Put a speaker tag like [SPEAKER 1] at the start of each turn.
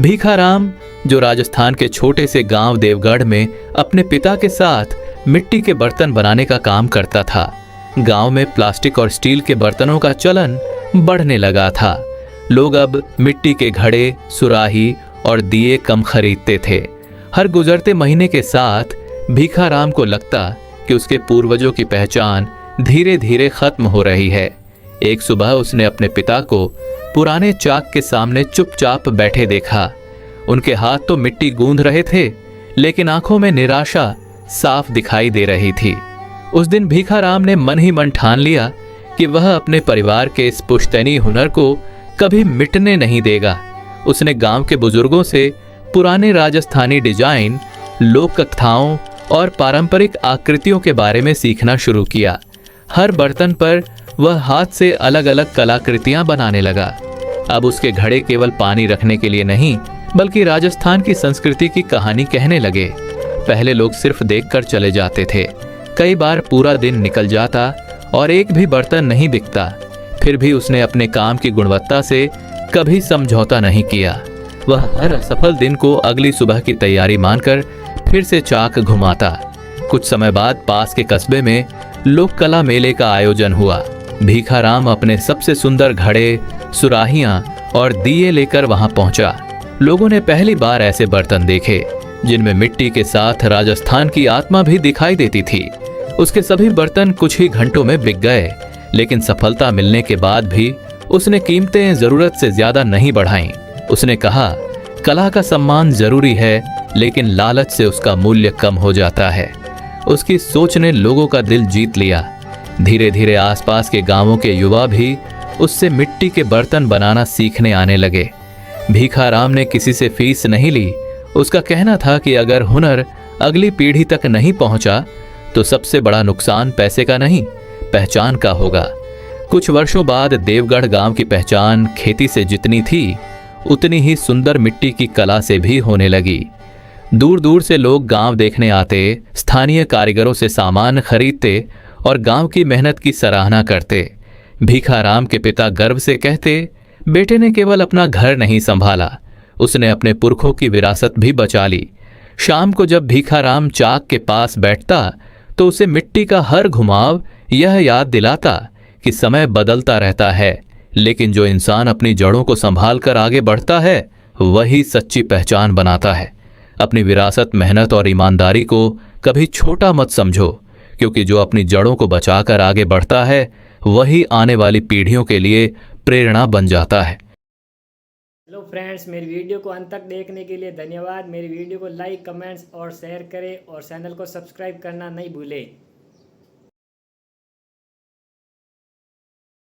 [SPEAKER 1] भीखाराम, जो राजस्थान के छोटे से गांव देवगढ़ में अपने पिता के साथ मिट्टी के बर्तन बनाने का काम करता था, गांव में प्लास्टिक और स्टील के बर्तनों का चलन बढ़ने लगा था। लोग अब मिट्टी के घड़े, सुराही और दिए कम खरीदते थे। हर गुजरते महीने के साथ भीखाराम को लगता कि उसके पूर्वजों की पहचान धीरे धीरे खत्म हो रही है। एक सुबह उसने अपने पिता को पुराने चाक के सामने चुपचाप बैठे देखा। उनके हाथ तो मिट्टी गूंथ रहे थे, लेकिन आंखों में निराशा साफ दिखाई दे रही थी। उस दिन भीखाराम ने मन ही मन ठान लिया कि वह अपने परिवार के इस पुश्तैनी हुनर को कभी मिटने नहीं देगा। उसने गांव के बुजुर्गों से पुराने राजस्थानी डिजाइन, लोक कथाओं और पारंपरिक आकृतियों के बारे में सीखना शुरू किया। हर बर्तन पर वह हाथ से अलग अलग कलाकृतियां बनाने लगा। अब उसके घड़े केवल पानी रखने के लिए नहीं, बल्कि राजस्थान की संस्कृति की कहानी कहने लगे। पहले लोग सिर्फ देखकर चले जाते थे। कई बार पूरा दिन निकल जाता और एक भी बर्तन नहीं बिकता। फिर भी उसने अपने काम की गुणवत्ता से कभी समझौता नहीं किया। वह हर असफल दिन को अगली सुबह की तैयारी मानकर फिर से चाक घुमाता। कुछ समय बाद पास के कस्बे में लोक कला मेले का आयोजन हुआ। भीखाराम अपने सबसे सुंदर घड़े, सुराहियां और दिए लेकर वहां पहुंचा। लोगों ने पहली बार ऐसे बर्तन देखे जिनमें मिट्टी के साथ राजस्थान की आत्मा भी दिखाई देती थी। उसके सभी बर्तन कुछ ही घंटों में बिक गए, लेकिन सफलता मिलने के बाद भी उसने कीमतें जरूरत से ज्यादा नहीं बढ़ाईं। उसने कहा, कला का सम्मान जरूरी है, लेकिन लालच से उसका मूल्य कम हो जाता है। उसकी सोच ने लोगों का दिल जीत लिया। धीरे धीरे आसपास के गांवों के युवा भी उससे मिट्टी के बर्तन बनाना सीखने आने लगे। भीखाराम ने किसी से फीस नहीं ली। उसका कहना था कि अगर हुनर अगली पीढ़ी तक नहीं पहुंचा तो सबसे बड़ा नुकसान पैसे का नहीं, पहचान का होगा। कुछ वर्षों बाद देवगढ़ गांव की पहचान खेती से जितनी थी, उतनी ही सुंदर मिट्टी की कला से भी होने लगी। दूर दूर से लोग गांव देखने आते, स्थानीय कारीगरों से सामान खरीदते और गांव की मेहनत की सराहना करते। भीखाराम के पिता गर्व से कहते, बेटे ने केवल अपना घर नहीं संभाला, उसने अपने पुरखों की विरासत भी बचा ली। शाम को जब भीखाराम चाक के पास बैठता तो उसे मिट्टी का हर घुमाव यह याद दिलाता कि समय बदलता रहता है, लेकिन जो इंसान अपनी जड़ों को संभाल कर आगे बढ़ता है वही सच्ची पहचान बनाता है। अपनी विरासत, मेहनत और ईमानदारी को कभी छोटा मत समझो, क्योंकि जो अपनी जड़ों को बचाकर आगे बढ़ता है वही आने वाली पीढ़ियों के लिए प्रेरणा बन जाता है।
[SPEAKER 2] हेलो फ्रेंड्स, मेरी वीडियो को अंत तक देखने के लिए धन्यवाद। मेरी वीडियो को लाइक, कमेंट्स और शेयर करें और चैनल को सब्सक्राइब करना नहीं भूलें।